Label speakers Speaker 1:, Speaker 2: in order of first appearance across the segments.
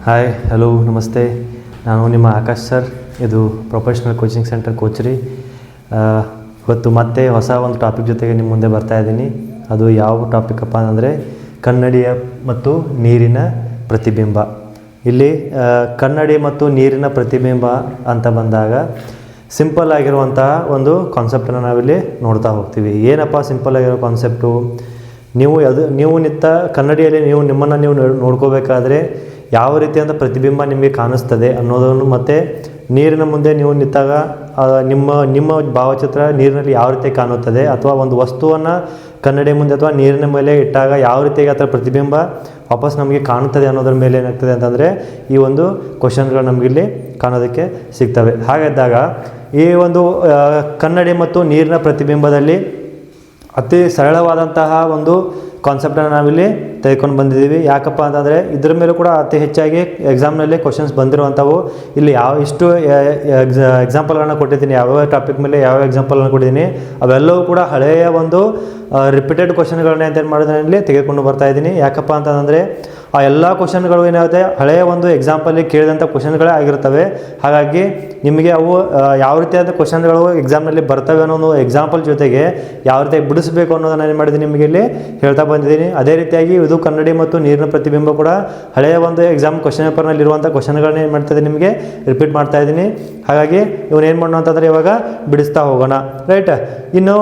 Speaker 1: Hi hello ನಮಸ್ತೆ, ನಾನು ನಿಮ್ಮ ಆಕಾಶ್ ಸರ್. ಇದು ಪ್ರೊಫೆಷ್ನಲ್ ಕೋಚಿಂಗ್ ಸೆಂಟರ್ ಕೋಚ್ರಿ. ಇವತ್ತು ಮತ್ತೆ ಹೊಸ ಒಂದು ಟಾಪಿಕ್ ಜೊತೆಗೆ ನಿಮ್ಮ ಮುಂದೆ ಬರ್ತಾ ಇದ್ದೀನಿ. ಅದು ಯಾವ ಟಾಪಿಕಪ್ಪ ಅಂದರೆ ಕನ್ನಡಿಯ ಮತ್ತು ನೀರಿನ ಪ್ರತಿಬಿಂಬ. ಇಲ್ಲಿ ಕನ್ನಡಿ ಮತ್ತು ನೀರಿನ ಪ್ರತಿಬಿಂಬ ಅಂತ ಬಂದಾಗ ಸಿಂಪಲ್ ಆಗಿರುವಂತಹ ಒಂದು ಕಾನ್ಸೆಪ್ಟನ್ನು ನಾವಿಲ್ಲಿ ನೋಡ್ತಾ ಹೋಗ್ತೀವಿ. ಏನಪ್ಪ ಸಿಂಪಲ್ ಆಗಿರೋ ಕಾನ್ಸೆಪ್ಟು? ನೀವು ನಿಂತ ಕನ್ನಡಿಯಲ್ಲಿ ನಿಮ್ಮನ್ನು ನೀವು ನೋಡ್ಕೋಬೇಕಾದ್ರೆ ಯಾವ ರೀತಿಯಾದ ಪ್ರತಿಬಿಂಬ ನಿಮಗೆ ಕಾಣಿಸ್ತದೆ ಅನ್ನೋದನ್ನು, ಮತ್ತು ನೀರಿನ ಮುಂದೆ ನೀವು ನಿಂತಾಗ ನಿಮ್ಮ ಭಾವಚಿತ್ರ ನೀರಿನಲ್ಲಿ ಯಾವ ರೀತಿ ಕಾಣುತ್ತದೆ, ಅಥವಾ ಒಂದು ವಸ್ತುವನ್ನು ಕನ್ನಡಿ ಮುಂದೆ ಅಥವಾ ನೀರಿನ ಮೇಲೆ ಇಟ್ಟಾಗ ಯಾವ ರೀತಿಯಾಗಿ ಅದರ ಪ್ರತಿಬಿಂಬ ವಾಪಸ್ ನಮಗೆ ಕಾಣುತ್ತದೆ ಅನ್ನೋದ್ರ ಮೇಲೆ ಏನಾಗ್ತದೆ ಅಂತಂದರೆ ಈ ಒಂದು ಕ್ವಶನ್ಗಳು ನಮಗಿಲ್ಲಿ ಕಾಣೋದಕ್ಕೆ ಸಿಗ್ತವೆ. ಹಾಗಿದ್ದಾಗ ಈ ಒಂದು ಕನ್ನಡಿ ಮತ್ತು ನೀರಿನ ಪ್ರತಿಬಿಂಬದಲ್ಲಿ ಅತಿ ಸರಳವಾದಂತಹ ಒಂದು ಕಾನ್ಸೆಪ್ಟನ್ನು ನಾವಿಲ್ಲಿ ತೆಗೆದುಕೊಂಡು ಬಂದಿದ್ದೀವಿ. ಯಾಕಪ್ಪ ಅಂತಂದರೆ ಇದರ ಮೇಲೂ ಕೂಡ ಅತಿ ಹೆಚ್ಚಾಗಿ ಎಕ್ಸಾಮ್ನಲ್ಲಿ ಕ್ವಶನ್ಸ್ ಬಂದಿರುವಂಥವು. ಇಲ್ಲಿ ಇಷ್ಟು ಎಕ್ಸಾಂಪಲ್ಗಳನ್ನ ಕೊಟ್ಟಿದ್ದೀನಿ, ಯಾವ್ಯಾವ ಟಾಪಿಕ್ ಮೇಲೆ ಯಾವ ಎಕ್ಸಾಂಪಲ್ಗಳನ್ನ ಕೊಟ್ಟಿದ್ದೀನಿ ಅವೆಲ್ಲವೂ ಕೂಡ ಹಳೆಯ ಒಂದು ರಿಪೀಟೆಡ್ ಕ್ವಶನ್ಗಳನ್ನ ಏನು ಮಾಡಿದ್ರೆ ಇಲ್ಲಿ ತೆಗೆದುಕೊಂಡು ಬರ್ತಾ ಇದ್ದೀನಿ. ಯಾಕಪ್ಪ ಅಂತಂದರೆ ಆ ಎಲ್ಲ ಕ್ವಶನ್ಗಳು ಏನಾಗುತ್ತೆ ಹಳೆಯ ಒಂದು ಎಕ್ಸಾಂಪಲ್ಲಿ ಕೇಳಿದಂಥ ಕ್ವಶನ್ಗಳೇ ಆಗಿರ್ತವೆ. ಹಾಗಾಗಿ ನಿಮಗೆ ಅವು ಯಾವ ರೀತಿಯಾದ ಕ್ವಶನ್ಗಳು ಎಕ್ಸಾಮ್ನಲ್ಲಿ ಬರ್ತವೆ ಅನ್ನೋ ಎಕ್ಸಾಂಪಲ್ ಜೊತೆಗೆ ಯಾವ ರೀತಿಯಾಗಿ ಬಿಡಿಸಬೇಕು ಅನ್ನೋದನ್ನು ಏನು ಮಾಡಿದ್ದೀನಿ ನಿಮಗೆ ಇಲ್ಲಿ ಹೇಳ್ತಾ ಬಂದಿದ್ದೀನಿ. ಅದೇ ರೀತಿಯಾಗಿ ಇದು ಕನ್ನಡಿ ಮತ್ತು ನೀರಿನ ಪ್ರತಿಬಿಂಬ ಕೂಡ ಹಳೆಯ ಒಂದು ಎಕ್ಸಾಮ್ ಕ್ವಶನ್ ಪೇಪರ್ನಲ್ಲಿ ಇರುವಂಥ ಕ್ವಶನ್ಗಳನ್ನ ಏನು ಮಾಡ್ತಾ ಇದ್ದೀನಿ ನಿಮಗೆ ರಿಪೀಟ್ ಮಾಡ್ತಾ ಇದ್ದೀನಿ. ಹಾಗಾಗಿ ಇವನು ಏನು ಮಾಡೋಣ ಅಂತಂದರೆ ಇವಾಗ ಬಿಡಿಸ್ತಾ ಹೋಗೋಣ, ರೈಟ್. ಇನ್ನು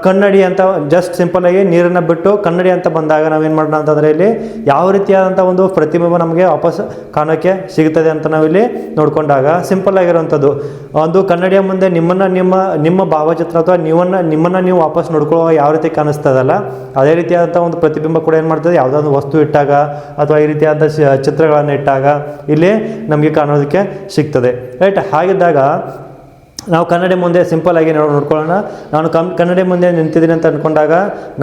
Speaker 1: ಕನ್ನಡಿ ಅಂತ ಜಸ್ಟ್ ಸಿಂಪಲ್ಲಾಗಿ ನೀರನ್ನು ಬಿಟ್ಟು ಕನ್ನಡಿ ಅಂತ ಬಂದಾಗ ನಾವೇನು ಮಾಡೋಣ ಅಂತಂದರೆ ಇಲ್ಲಿ ಯಾವ ರೀತಿಯಾದಂಥ ಒಂದು ಪ್ರತಿಬಿಂಬ ನಮಗೆ ವಾಪಸ್ ಕಾಣೋಕ್ಕೆ ಸಿಗುತ್ತದೆ ಅಂತ ನಾವಿಲ್ಲಿ ನೋಡಿಕೊಂಡಾಗ ಸಿಂಪಲ್ ಆಗಿರುವಂಥದ್ದು ಒಂದು ಕನ್ನಡಿಯ ಮುಂದೆ ನಿಮ್ಮ ಭಾವಚಿತ್ರ ಅಥವಾ ನಿಮ್ಮನ್ನು ನೀವು ವಾಪಸ್ ನೋಡ್ಕೊಳ್ಳುವಾಗ ಯಾವ ರೀತಿ ಕಾಣಿಸ್ತದಲ್ಲ, ಅದೇ ರೀತಿಯಾದಂಥ ಒಂದು ಪ್ರತಿಬಿಂಬ ಕೂಡ ಏನು ಮಾಡ್ತದೆ ಯಾವುದಾದ್ರು ವಸ್ತು ಇಟ್ಟಾಗ ಅಥವಾ ಈ ರೀತಿಯಾದ ಚಿತ್ರಗಳನ್ನು ಇಟ್ಟಾಗ ಇಲ್ಲಿ ನಮಗೆ ಕಾಣೋದಕ್ಕೆ ಸಿಗ್ತದೆ, ರೈಟ್. ಹಾಗಿದ್ದಾಗ ನಾವು ಕನ್ನಡಿ ಮುಂದೆ ಸಿಂಪಲ್ ಆಗಿ ನೋಡ್ಕೊಳ್ಳೋಣ. ನಾನು ಕನ್ನಡಿ ಮುಂದೆ ನಿಂತಿದ್ದೀನಿ ಅಂತ ಅಂದ್ಕೊಂಡಾಗ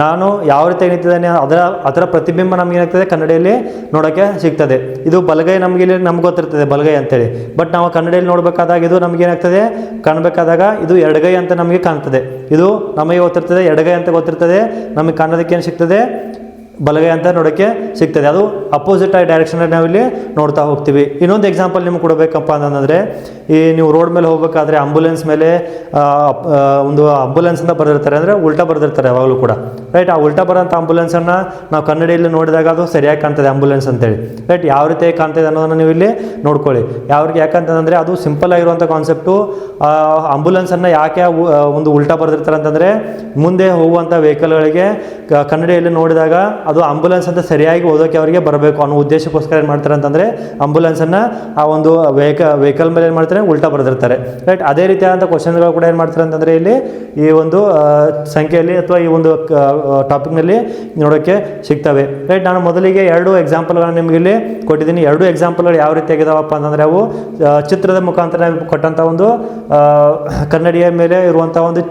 Speaker 1: ನಾನು ಯಾವ ರೀತಿಯಾಗಿ ನಿಂತಿದ್ದೇನೆ ಅದರ ಪ್ರತಿಬಿಂಬ ನಮಗೇನಾಗ್ತದೆ ಕನ್ನಡಿಯಲ್ಲಿ ನೋಡೋಕ್ಕೆ ಸಿಗ್ತದೆ. ಇದು ಬಲಗೈ ನಮ್ಗೆ ಗೊತ್ತಿರ್ತದೆ ಬಲಗೈ ಅಂತೇಳಿ, ಬಟ್ ನಾವು ಕನ್ನಡಿಯಲ್ಲಿ ನೋಡಬೇಕಾದಾಗ ಇದು ನಮಗೇನಾಗ್ತದೆ ಕಾಣಬೇಕಾದಾಗ ಇದು ಎಡಗೈ ಅಂತ ನಮಗೆ ಕಾಣ್ತದೆ. ಇದು ನಮಗೆ ಗೊತ್ತಿರ್ತದೆ ಎಡಗೈ ಅಂತ ಗೊತ್ತಿರ್ತದೆ, ನಮಗೆ ಕಾಣೋದಕ್ಕೆ ಏನು ಸಿಗ್ತದೆ ಬಲಗೈ ಅಂತ ನೋಡೋಕ್ಕೆ ಸಿಗ್ತದೆ. ಅದು ಅಪೋಸಿಟ್ ಡೈರೆಕ್ಷನಲ್ಲಿ ನಾವಿಲ್ಲಿ ನೋಡ್ತಾ ಹೋಗ್ತೀವಿ. ಇನ್ನೊಂದು ಎಕ್ಸಾಂಪಲ್ ನಿಮ್ಗೆ ಕೊಡಬೇಕಪ್ಪ ಅಂತಂದರೆ ಈ ನೀವು ರೋಡ್ ಮೇಲೆ ಹೋಗಬೇಕಾದ್ರೆ ಆಂಬುಲೆನ್ಸ್ ಮೇಲೆ ಒಂದು ಆಂಬುಲೆನ್ಸನ್ನು ಬರೆದಿರ್ತಾರೆ, ಅಂದರೆ ಉಲ್ಟಾ ಬರೆದಿರ್ತಾರೆ ಯಾವಾಗಲೂ ಕೂಡ, ರೈಟ್. ಆ ಉಲ್ಟಾ ಬರೋಂಥ ಆಂಬುಲೆನ್ಸನ್ನು ನಾವು ಕನ್ನಡಿಯಲ್ಲಿ ನೋಡಿದಾಗ ಅದು ಸರಿಯಾಗಿ ಕಾಣ್ತದೆ ಆಂಬುಲೆನ್ಸ್ ಅಂತೇಳಿ, ರೈಟ್. ಯಾವ ರೀತಿಯಾಗಿ ಕಾಣ್ತದೆ ಅನ್ನೋದನ್ನು ನೀವು ಇಲ್ಲಿ ನೋಡ್ಕೊಳ್ಳಿ. ಯಾಕಂತಂದರೆ ಅದು ಸಿಂಪಲ್ ಆಗಿರುವಂಥ ಕಾನ್ಸೆಪ್ಟು. ಆಂಬುಲೆನ್ಸನ್ನು ಯಾಕೆ ಒಂದು ಉಲ್ಟಾ ಬರೆದಿರ್ತಾರೆ ಅಂತಂದರೆ ಮುಂದೆ ಹೋಗುವಂಥ ವೆಹಿಕಲ್ಗಳಿಗೆ ಕನ್ನಡಿಯಲ್ಲಿ ನೋಡಿದಾಗ ಅದು ಆಂಬುಲೆನ್ಸ್ ಅಂತ ಸರಿಯಾಗಿ ಓದೋಕ್ಕೆ ಅವರಿಗೆ ಬರಬೇಕು ಅನ್ನೋ ಉದ್ದೇಶಕ್ಕೋಸ್ಕರ ಏನು ಮಾಡ್ತಾರೆ ಅಂತಂದರೆ ಆಂಬುಲೆನ್ಸನ್ನು ಆ ಒಂದು ವೆಹಿಕಲ್ ಮೇಲೆ ಏನು ಮಾಡ್ತಾರೆ ಉಲ್ಟಾ ಬರೆದಿರ್ತಾರೆ, ರೈಟ್. ಅದೇ ರೀತಿಯಾದಂಥ ಕ್ವಶನ್ಗಳು ಕೂಡ ಏನು ಮಾಡ್ತಾರೆ ಅಂತಂದರೆ ಇಲ್ಲಿ ಈ ಒಂದು ಸಂಖ್ಯೆಯಲ್ಲಿ ಅಥವಾ ಈ ಒಂದು ಟಾಪಿಕ್ನಲ್ಲಿ ನೋಡೋಕ್ಕೆ ಸಿಗ್ತವೆ, ರೈಟ್. ನಾನು ಮೊದಲಿಗೆ 2 ಎಕ್ಸಾಂಪಲ್ಗಳನ್ನು ನಿಮಗೆ ಇಲ್ಲಿ ಕೊಟ್ಟಿದ್ದೀನಿ. 2 ಎಕ್ಸಾಂಪಲ್ಗಳು ಯಾವ ರೀತಿಯಾಗಿದ್ದಾವಪ್ಪ ಅಂತಂದರೆ ಅವು ಚಿತ್ರದ ಮುಖಾಂತರ ಕೊಟ್ಟಂಥ ಒಂದು ಕನ್ನಡಿಯ ಮೇಲೆ ಇರುವಂಥ ಒಂದು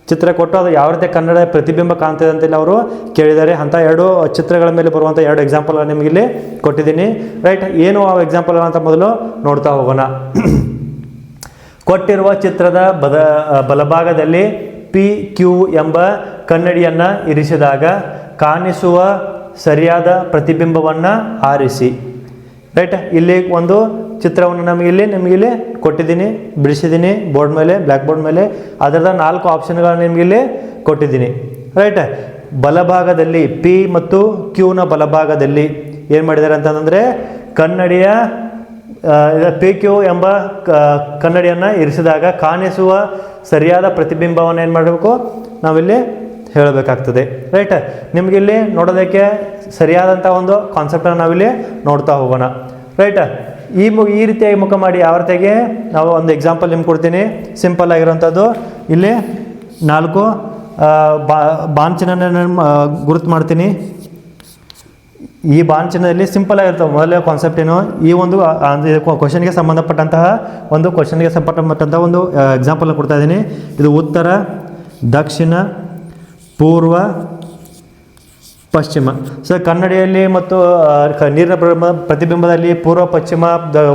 Speaker 1: ಚಿತ್ರ ಕೊಟ್ಟು ಅದು ಯಾವ ರೀತಿ ಕನ್ನಡ ಪ್ರತಿಬಿಂಬ ಕಾಣ್ತದೆ ಅಂತೇಳಿ ಅವರು ಕೇಳಿದ್ದಾರೆ. ಅಂಥ 2 ಚಿತ್ರಗಳ ಮೇಲೆ ಬರುವಂಥ 2 ಎಕ್ಸಾಂಪಲ್ಗಳು ನಿಮಗೆ ಇಲ್ಲಿ ಕೊಟ್ಟಿದ್ದೀನಿ, ರೈಟ್. ಏನು ಆ ಎಕ್ಸಾಂಪಲ್ ಅಂತ ಮೊದಲು ನೋಡ್ತಾ ಹೋಗೋಣ. ಕೊಟ್ಟಿರುವ ಚಿತ್ರದ ಬಲಭಾಗದಲ್ಲಿ PQ ಎಂಬ ಕನ್ನಡಿಯನ್ನು ಇರಿಸಿದಾಗ ಕಾಣಿಸುವ ಸರಿಯಾದ ಪ್ರತಿಬಿಂಬವನ್ನು ಆರಿಸಿ, ರೈಟ್. ಇಲ್ಲಿ ಒಂದು ಚಿತ್ರವನ್ನು ನಿಮಗಿಲ್ಲಿ ಕೊಟ್ಟಿದ್ದೀನಿ, ಬಿಡಿಸಿದ್ದೀನಿ ಬೋರ್ಡ್ ಮೇಲೆ, ಬ್ಲ್ಯಾಕ್ ಬೋರ್ಡ್ ಮೇಲೆ. ಅದರದ 4 ಆಪ್ಷನ್ಗಳನ್ನು ನಿಮಗಿಲ್ಲಿ ಕೊಟ್ಟಿದ್ದೀನಿ, ರೈಟ್. ಬಲಭಾಗದಲ್ಲಿ P ಮತ್ತು Qನ ಬಲಭಾಗದಲ್ಲಿ ಏನು ಮಾಡಿದ್ದಾರೆ ಅಂತಂದರೆ ಕನ್ನಡಿಯ PQ ಎಂಬ ಕನ್ನಡಿಯನ್ನು ಇರಿಸಿದಾಗ ಕಾಣಿಸುವ ಸರಿಯಾದ ಪ್ರತಿಬಿಂಬವನ್ನು ಏನು ಮಾಡಬೇಕು ನಾವಿಲ್ಲಿ ಹೇಳಬೇಕಾಗ್ತದೆ, ರೈಟ್. ನಿಮಗಿಲ್ಲಿ ನೋಡೋದಕ್ಕೆ ಸರಿಯಾದಂಥ ಒಂದು ಕಾನ್ಸೆಪ್ಟನ್ನು ನಾವಿಲ್ಲಿ ನೋಡ್ತಾ ಹೋಗೋಣ, ರೈಟ್. ಈ ರೀತಿಯಾಗಿ ಮುಖ ಮಾಡಿ ಯಾವ ರೀತಿಯಾಗಿ ನಾವು ಒಂದು ಎಕ್ಸಾಂಪಲ್ ನಿಮ್ಗೆ ಕೊಡ್ತೀನಿ. ಸಿಂಪಲ್ ಆಗಿರೋಂಥದ್ದು ಇಲ್ಲಿ 4 ಬಾಣಚಿಹ್ನೆ ಗುರುತು ಮಾಡ್ತೀನಿ. ಈ ಬಾಣಚಿಹ್ನದಲ್ಲಿ ಸಿಂಪಲ್ ಆಗಿರ್ತವೆ. ಮೊದಲೇ ಕಾನ್ಸೆಪ್ಟ್ ಏನು, ಈ ಒಂದು ಕ್ವಶನ್ಗೆ ಸಂಬಂಧಪಟ್ಟಂತಹ ಒಂದು ಎಕ್ಸಾಂಪಲ್ ಕೊಡ್ತಾ ಇದ್ದೀನಿ. ಇದು ಉತ್ತರ, ದಕ್ಷಿಣ, ಪೂರ್ವ, ಪಶ್ಚಿಮ. ಸೊ ಕನ್ನಡಿಯಲ್ಲಿ ಮತ್ತು ನೀರಿನ ಪ್ರತಿಬಿಂಬದಲ್ಲಿ ಪೂರ್ವ, ಪಶ್ಚಿಮ,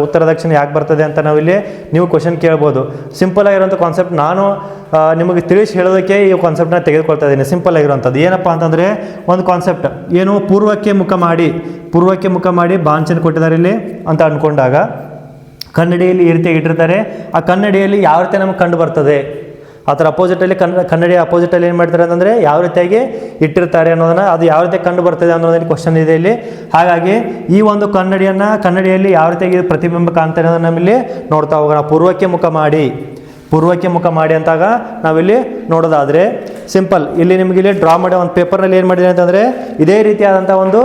Speaker 1: ಉತ್ತರ, ದಕ್ಷಿಣ ಯಾಕೆ ಬರ್ತದೆ ಅಂತ ನಾವಿಲ್ಲಿ ನೀವು ಕ್ವಶನ್ ಕೇಳ್ಬೋದು. ಸಿಂಪಲ್ ಆಗಿರೋಂಥ ಕಾನ್ಸೆಪ್ಟ್ ನಾನು ನಿಮಗೆ ತಿಳಿಸಿ ಹೇಳೋದಕ್ಕೆ ಈ ಕಾನ್ಸೆಪ್ಟನ್ನ ತೆಗೆದುಕೊಳ್ತಾ ಇದ್ದೀನಿ. ಸಿಂಪಲ್ ಆಗಿರೋಂಥದ್ದು ಏನಪ್ಪ ಅಂತಂದರೆ, ಒಂದು ಕಾನ್ಸೆಪ್ಟ್ ಏನು, ಪೂರ್ವಕ್ಕೆ ಮುಖ ಮಾಡಿ ಬಾಂಚನ್ ಕೊಟ್ಟಿದ್ದಾರೆ ಇಲ್ಲಿ ಅಂತ ಅಂದ್ಕೊಂಡಾಗ ಕನ್ನಡಿಯಲ್ಲಿ ಈ ರೀತಿಯಾಗಿ ಇಟ್ಟಿರ್ತಾರೆ. ಆ ಕನ್ನಡಿಯಲ್ಲಿ ಯಾವ ರೀತಿ ನಮಗೆ ಕಂಡು ಬರ್ತದೆ, ಆ ಥರ ಅಪೋಸಿಟಲ್ಲಿ ಕನ್ನಡಿಯ ಅಪೋಸಿಟಲ್ಲಿ ಏನು ಮಾಡ್ತಾರೆ ಅಂತಂದರೆ ಯಾವ ರೀತಿಯಾಗಿ ಇಟ್ಟಿರ್ತಾರೆ ಅನ್ನೋದನ್ನು, ಅದು ಯಾವ ರೀತಿ ಕಂಡು ಬರ್ತದೆ ಅನ್ನೋದನ್ನು ಕ್ವಶನ್ ಇದೆ ಇಲ್ಲಿ. ಹಾಗಾಗಿ ಈ ಒಂದು ಕನ್ನಡಿಯಲ್ಲಿ ಯಾವ ರೀತಿಯಾಗಿ ಪ್ರತಿಬಿಂಬ ಕಾಣ್ತಾರೆ ಅನ್ನೋದನ್ನು ನಮ್ಮಲ್ಲಿ ನೋಡ್ತಾ ಹೋಗೋಣ. ಪೂರ್ವಕ್ಕೆ ಮುಖ ಮಾಡಿ ಅಂತಾಗ ನಾವಿಲ್ಲಿ ನೋಡೋದಾದರೆ ಸಿಂಪಲ್ ಇಲ್ಲಿ ನಿಮಗೆ ಇಲ್ಲಿ ಡ್ರಾ ಮಾಡಿ ಒಂದು ಪೇಪರ್ನಲ್ಲಿ ಏನು ಮಾಡಿದ್ದೀನಿ ಅಂತಂದರೆ ಇದೇ ರೀತಿಯಾದಂಥ ಒಂದು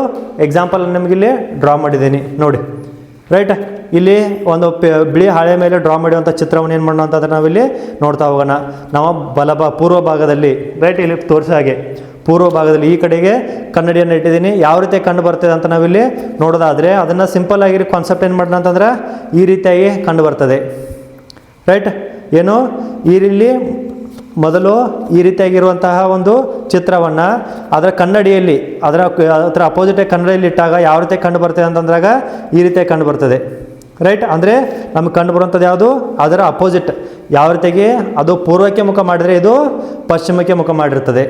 Speaker 1: ಎಕ್ಸಾಂಪಲ್ ನಿಮಗಿಲ್ಲಿ ಡ್ರಾ ಮಾಡಿದ್ದೀನಿ ನೋಡಿ. ರೈಟ್, ಇಲ್ಲಿ ಒಂದು ಬಿಳಿ ಹಾಳೆ ಮೇಲೆ ಡ್ರಾ ಮಾಡುವಂಥ ಚಿತ್ರವನ್ನು ಏನು ಮಾಡೋಣ ಅಂತಂದರೆ ನಾವಿಲ್ಲಿ ನೋಡ್ತಾ ಹೋಗೋಣ. ನಾವು ಪೂರ್ವ ಭಾಗದಲ್ಲಿ, ರೈಟ್, ಇಲ್ಲಿ ತೋರಿಸ ಹಾಗೆ ಪೂರ್ವ ಭಾಗದಲ್ಲಿ ಈ ಕಡೆಗೆ ಕನ್ನಡಿಯನ್ನು ಇಟ್ಟಿದ್ದೀನಿ. ಯಾವ ರೀತಿ ಕಂಡು ಬರ್ತದೆ ಅಂತ ನಾವಿಲ್ಲಿ ನೋಡೋದಾದರೆ ಅದನ್ನು ಸಿಂಪಲ್ ಆಗಿರೋ ಕಾನ್ಸೆಪ್ಟ್ ಏನು ಮಾಡೋಣ ಅಂತಂದ್ರೆ ಈ ರೀತಿಯಾಗಿ ಕಂಡು ಬರ್ತದೆ. ರೈಟ್, ಏನು ಇಲ್ಲಿ ಮೊದಲು ಈ ರೀತಿಯಾಗಿರುವಂತಹ ಒಂದು ಚಿತ್ರವನ್ನು ಅದರ ಕನ್ನಡಿಯಲ್ಲಿ ಅದರ ಅಪೋಸಿಟ್ ಕನ್ನಡಿಯಲ್ಲಿ ಇಟ್ಟಾಗ ಯಾವ ರೀತಿ ಕಂಡು ಬರ್ತದೆ ಅಂತಂದ್ರಾಗ ಈ ರೀತಿಯಾಗಿ ಕಂಡು ಬರ್ತದೆ. ರೈಟ್, ಅಂದರೆ ನಮಗೆ ಕಂಡು ಬರುವಂಥದ್ದು ಯಾವುದು, ಅದರ ಅಪೋಸಿಟ್ ಯಾವ ರೀತಿಯಾಗಿ ಅದು ಪೂರ್ವಕ್ಕೆ ಮುಖ ಮಾಡಿದರೆ ಇದು ಪಶ್ಚಿಮಕ್ಕೆ ಮುಖ ಮಾಡಿರ್ತದೆ.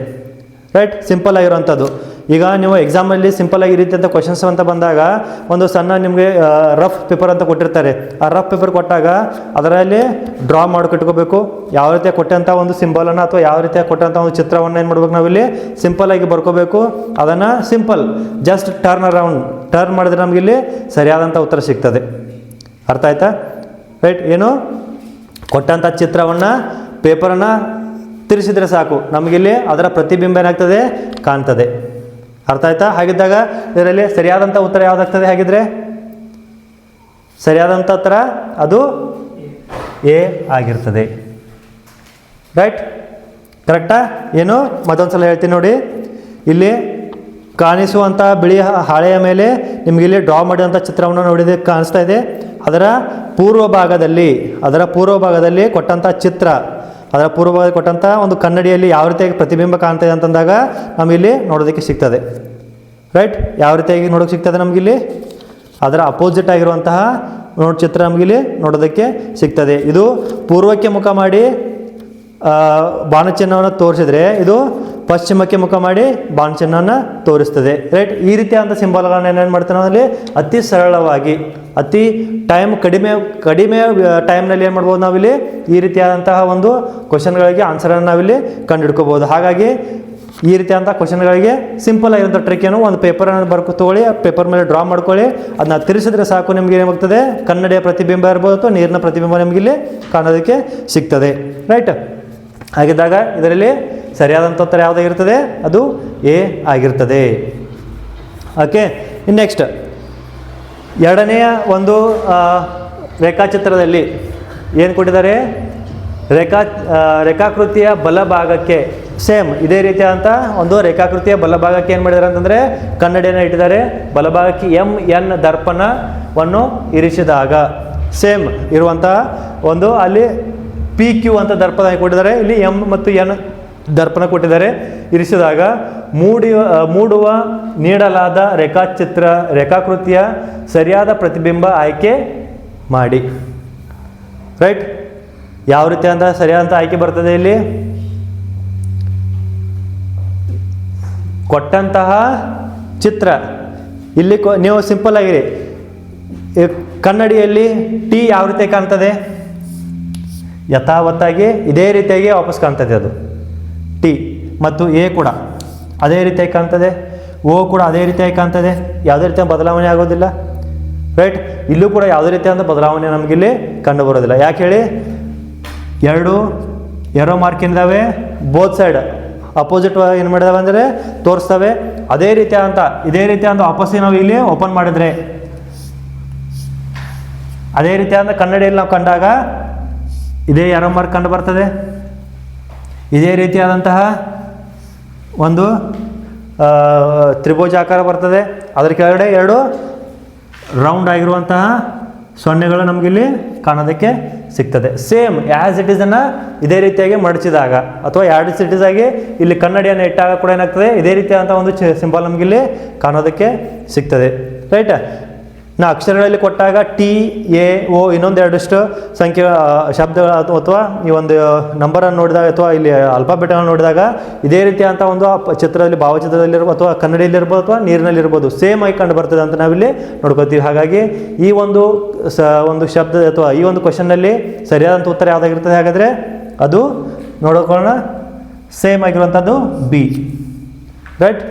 Speaker 1: ರೈಟ್, ಸಿಂಪಲ್ ಆಗಿರುವಂಥದ್ದು. ಈಗ ನೀವು ಎಕ್ಸಾಮಲ್ಲಿ ಸಿಂಪಲ್ ಆಗಿ ಈ ರೀತಿಯಂಥ ಕ್ವಶನ್ಸ್ ಅಂತ ಬಂದಾಗ ಒಂದು ಸಣ್ಣ ನಿಮಗೆ ರಫ್ ಪೇಪರ್ ಅಂತ ಕೊಟ್ಟಿರ್ತಾರೆ. ಆ ರಫ್ ಪೇಪರ್ ಕೊಟ್ಟಾಗ ಅದರಲ್ಲಿ ಡ್ರಾ ಮಾಡಿಕೊಟ್ಕೋಬೇಕು. ಯಾವ ರೀತಿಯ ಕೊಟ್ಟಂಥ ಒಂದು ಸಿಂಬಲನ್ನು ಅಥವಾ ಯಾವ ರೀತಿಯ ಕೊಟ್ಟಂಥ ಒಂದು ಚಿತ್ರವನ್ನು ಏನು ಮಾಡ್ಬೇಕು, ನಾವಿಲ್ಲಿ ಸಿಂಪಲ್ ಆಗಿ ಬರ್ಕೋಬೇಕು. ಅದನ್ನು ಸಿಂಪಲ್ ಜಸ್ಟ್ ಟರ್ನ್ ಮಾಡಿದ್ರೆ ನಮಗಿಲ್ಲಿ ಸರಿಯಾದಂಥ ಉತ್ತರ ಸಿಗ್ತದೆ. ಅರ್ಥ ಆಯ್ತಾ? ರೈಟ್, ಏನು ಕೊಟ್ಟಂಥ ಚಿತ್ರವನ್ನು ಪೇಪರನ್ನು ತಿರ್ಸಿದ್ರೆ ಸಾಕು, ನಮಗಿಲ್ಲಿ ಅದರ ಪ್ರತಿಬಿಂಬ ಏನಾಗ್ತದೆ, ಕಾಣ್ತದೆ. ಅರ್ಥ ಆಯ್ತಾ? ಹಾಗಿದ್ದಾಗ ಇದರಲ್ಲಿ ಸರಿಯಾದಂಥ ಉತ್ತರ ಯಾವುದಾಗ್ತದೆ? ಹಾಗಿದ್ರೆ ಸರಿಯಾದಂಥ ಉತ್ತರ ಅದು ಎ ಆಗಿರ್ತದೆ. ರೈಟ್, ಕರೆಕ್ಟಾ? ಏನು ಮತ್ತೊಂದು ಸಲ ಹೇಳ್ತೀನಿ ನೋಡಿ. ಇಲ್ಲಿ ಕಾಣಿಸುವಂಥ ಬಿಳಿ ಹಾಳೆಯ ಮೇಲೆ ನಿಮಗಿಲ್ಲಿ ಡ್ರಾ ಮಾಡಿದಂಥ ಚಿತ್ರವನ್ನು ನೋಡಿದ ಕಾಣಿಸ್ತಾ ಇದೆ. ಅದರ ಪೂರ್ವ ಭಾಗದಲ್ಲಿ ಕೊಟ್ಟಂಥ ಚಿತ್ರ, ಅದರ ಪೂರ್ವಭಾಗದಲ್ಲಿ ಕೊಟ್ಟಂಥ ಒಂದು ಕನ್ನಡಿಯಲ್ಲಿ ಯಾವ ರೀತಿಯಾಗಿ ಪ್ರತಿಬಿಂಬ ಕಾಣ್ತದೆ ಅಂತಂದಾಗ ನಮಗಿಲ್ಲಿ ನೋಡೋದಕ್ಕೆ ಸಿಗ್ತದೆ. ರೈಟ್, ಯಾವ ರೀತಿಯಾಗಿ ನೋಡೋಕ್ಕೆ ಸಿಗ್ತದೆ ನಮಗಿಲ್ಲಿ ಅದರ ಅಪೋಸಿಟ್ ಆಗಿರುವಂತಹ ಚಿತ್ರ ನಮಗಿಲ್ಲಿ ನೋಡೋದಕ್ಕೆ ಸಿಗ್ತದೆ. ಇದು ಪೂರ್ವಕ್ಕೆ ಮುಖ ಮಾಡಿ ಬಾಣಚಿಹ್ನವನ್ನು ತೋರಿಸಿದ್ರೆ ಇದು ಪಶ್ಚಿಮಕ್ಕೆ ಮುಖ ಮಾಡಿ ಬಾಣಚಿಹ್ನವನ್ನು ತೋರಿಸ್ತದೆ. ರೈಟ್, ಈ ರೀತಿಯಾದಂಥ ಸಿಂಬಲ್ಗಳನ್ನ ಏನೇನು ಮಾಡ್ತಾರೆ ನಾವಲ್ಲಿ ಅತಿ ಸರಳವಾಗಿ ಅತಿ ಕಡಿಮೆ ಟೈಮ್ನಲ್ಲಿ ಏನು ಮಾಡ್ಬೋದು, ನಾವಿಲ್ಲಿ ಈ ರೀತಿಯಾದಂತಹ ಒಂದು ಕ್ವಶನ್ಗಳಿಗೆ ಆನ್ಸರನ್ನು ನಾವಿಲ್ಲಿ ಕಂಡುಹಿಡ್ಕೋಬೋದು. ಹಾಗಾಗಿ ಈ ರೀತಿಯಾದಂಥ ಕ್ವಶನ್ಗಳಿಗೆ ಸಿಂಪಲ್ ಆಗಿರೋಂಥ ಟ್ರಿಕ್ ಏನು, ಒಂದು ಪೇಪರನ್ನು ತೊಗೊಳ್ಳಿ, ಆ ಪೇಪರ್ ಮೇಲೆ ಡ್ರಾ ಮಾಡ್ಕೊಳ್ಳಿ, ಅದನ್ನ ತಿರ್ಸಿದ್ರೆ ಸಾಕು, ನಿಮ್ಗೆ ಏನಾಗ್ತದೆ ಕನ್ನಡಿಯ ಪ್ರತಿಬಿಂಬ ಇರ್ಬೋದು ಅಥವಾ ನೀರಿನ ಪ್ರತಿಬಿಂಬ ನಿಮಗಿಲ್ಲಿ ಕಾಣೋದಕ್ಕೆ ಸಿಗ್ತದೆ. ರೈಟ್, ಹಾಗಿದ್ದಾಗ ಇದರಲ್ಲಿ ಸರಿಯಾದಂಥ ಉತ್ತರ ಯಾವುದಾಗಿರ್ತದೆ, ಅದು ಎ ಆಗಿರ್ತದೆ. ಓಕೆ, ಇನ್ನು ನೆಕ್ಸ್ಟ್ ಎರಡನೆಯ ಒಂದು ರೇಖಾಚಿತ್ರದಲ್ಲಿ ಏನು ಕೊಟ್ಟಿದ್ದಾರೆ, ರೇಖಾಕೃತಿಯ ಬಲಭಾಗಕ್ಕೆ ಸೇಮ್ ಇದೇ ರೀತಿಯಾದಂಥ ಒಂದು ರೇಖಾಕೃತಿಯ ಬಲಭಾಗಕ್ಕೆ ಏನು ಮಾಡಿದ್ದಾರೆ ಅಂತಂದರೆ ಕನ್ನಡಿಯನ್ನು ಇಟ್ಟಿದ್ದಾರೆ. ಬಲಭಾಗಕ್ಕೆ MN ದರ್ಪಣವನ್ನು ಇರಿಸಿದಾಗ ಸೇಮ್ ಇರುವಂತಹ ಒಂದು ಅಲ್ಲಿ PQ ಅಂತ ದರ್ಪಣ ಕೊಟ್ಟಿದ್ದಾರೆ. ಇಲ್ಲಿ M ಮತ್ತು N ದರ್ಪಣ ಕೊಟ್ಟಿದ್ದಾರೆ. ಇರಿಸಿದಾಗ ಮೂಡುವ ನೀಡಲಾದ ರೇಖಾಕೃತಿಯ ಸರಿಯಾದ ಪ್ರತಿಬಿಂಬ ಆಯ್ಕೆ ಮಾಡಿ. ರೈಟ್, ಯಾವ ರೀತಿ ಅಂತ ಸರಿಯಾದಂಥ ಆಯ್ಕೆ ಬರ್ತದೆ, ಇಲ್ಲಿ ಕೊಟ್ಟಂತಹ ಚಿತ್ರ ಇಲ್ಲಿ ನೀವು ಸಿಂಪಲ್ ಆಗಿರಿ, ಕನ್ನಡಿಯಲ್ಲಿ T ಯಾವ ರೀತಿ ಕಾಣ್ತದೆ, ಯಥಾವತ್ತಾಗಿ ಇದೇ ರೀತಿಯಾಗಿ ವಾಪಸ್ ಕಾಣ್ತದೆ ಅದು T, ಮತ್ತು A ಕೂಡ ಅದೇ ರೀತಿಯಾಗಿ ಕಾಣ್ತದೆ, O ಕೂಡ ಅದೇ ರೀತಿಯಾಗಿ ಕಾಣ್ತದೆ, ಯಾವುದೇ ರೀತಿಯ ಬದಲಾವಣೆ ಆಗೋದಿಲ್ಲ. ರೈಟ್, ಇಲ್ಲೂ ಕೂಡ ಯಾವುದೇ ರೀತಿಯಾದ ಬದಲಾವಣೆ ನಮಗಿಲ್ಲಿ ಕಂಡು ಬರೋದಿಲ್ಲ. ಯಾಕೆ ಹೇಳಿ, ಎರಡು ಏರೋ ಮಾರ್ಕ್ ಏನಿದಾವೆ ಬೋತ್ ಸೈಡ್ ಅಪೋಸಿಟ್ ಏನು ಮಾಡಿದಾವೆ ಅಂದರೆ ತೋರಿಸ್ತವೆ. ಇದೇ ರೀತಿಯಾದ ವಾಪಸ್ಸಿ ನಾವು ಇಲ್ಲಿ ಓಪನ್ ಮಾಡಿದ್ರೆ ಅದೇ ರೀತಿಯಾದ ಕನ್ನಡಿಯಲ್ಲಿ ನಾವು ಕಂಡಾಗ ಇದೇ ಏರೋ ಮಾರ್ಕ್ ಕಂಡು ಬರ್ತದೆ. ಇದೇ ರೀತಿಯಾದಂತಹ ಒಂದು ತ್ರಿಭುಜಾಕಾರ ಬರ್ತದೆ. ಅದರ ಕೆಳಗಡೆ ಎರಡು ರೌಂಡ್ ಆಗಿರುವಂತಹ ಸೊನ್ನೆಗಳು ನಮಗಿಲ್ಲಿ ಕಾಣೋದಕ್ಕೆ ಸಿಗ್ತದೆ. ಸೇಮ್ ಆ್ಯಸ್ ಇಟ್ ಈಸನ್ನು ಇದೇ ರೀತಿಯಾಗಿ ಮಡಚಿದಾಗ ಅಥವಾ ಆ್ಯಸ್ ಇಟ್ ಈಸ್ ಆಗಿ ಇಲ್ಲಿ ಕನ್ನಡಿಯನ್ನು ಇಟ್ಟಾಗ ಕೂಡ ಏನಾಗ್ತದೆ, ಇದೇ ರೀತಿಯಾದಂಥ ಒಂದು ಸಿಂಬಲ್ ನಮಗಿಲ್ಲಿ ಕಾಣೋದಕ್ಕೆ ಸಿಗ್ತದೆ. ರೈಟ್, ನಾ ಅಕ್ಷರಗಳಲ್ಲಿ ಕೊಟ್ಟಾಗ ಟಿ ಎ ಓ ಇನ್ನೊಂದೆರಡಷ್ಟು ಸಂಖ್ಯೆ ಶಬ್ದಗಳು ಅಥವಾ ಈ ಒಂದು ನಂಬರನ್ನು ನೋಡಿದಾಗ ಅಥವಾ ಇಲ್ಲಿ ಅಲ್ಫಾಬೆಟ್ಗಳನ್ನು ನೋಡಿದಾಗ ಇದೇ ರೀತಿಯಾದಂಥ ಒಂದು ಚಿತ್ರದಲ್ಲಿ ಭಾವಚಿತ್ರದಲ್ಲಿರ್ಬೋದು ಅಥವಾ ಕನ್ನಡಿಯಲ್ಲಿರ್ಬೋದು ಅಥವಾ ನೀರಿನಲ್ಲಿರ್ಬೋದು ಸೇಮ್ ಆಗಿ ಕಂಡು ಬರ್ತದೆ ಅಂತ ನಾವಿಲ್ಲಿ ನೋಡ್ಕೋತೀವಿ. ಹಾಗಾಗಿ ಈ ಒಂದು ಒಂದು ಶಬ್ದ ಅಥವಾ ಈ ಒಂದು ಕ್ವಶನ್ನಲ್ಲಿ ಸರಿಯಾದಂಥ ಉತ್ತರ ಯಾವುದಾಗಿರ್ತದೆ, ಹಾಗಾದರೆ ಅದು ನೋಡ್ಕೊಳ್ಳೋಣ ಸೇಮ್ ಆಗಿರುವಂಥದ್ದು ಬಿ. ರೈಟ್,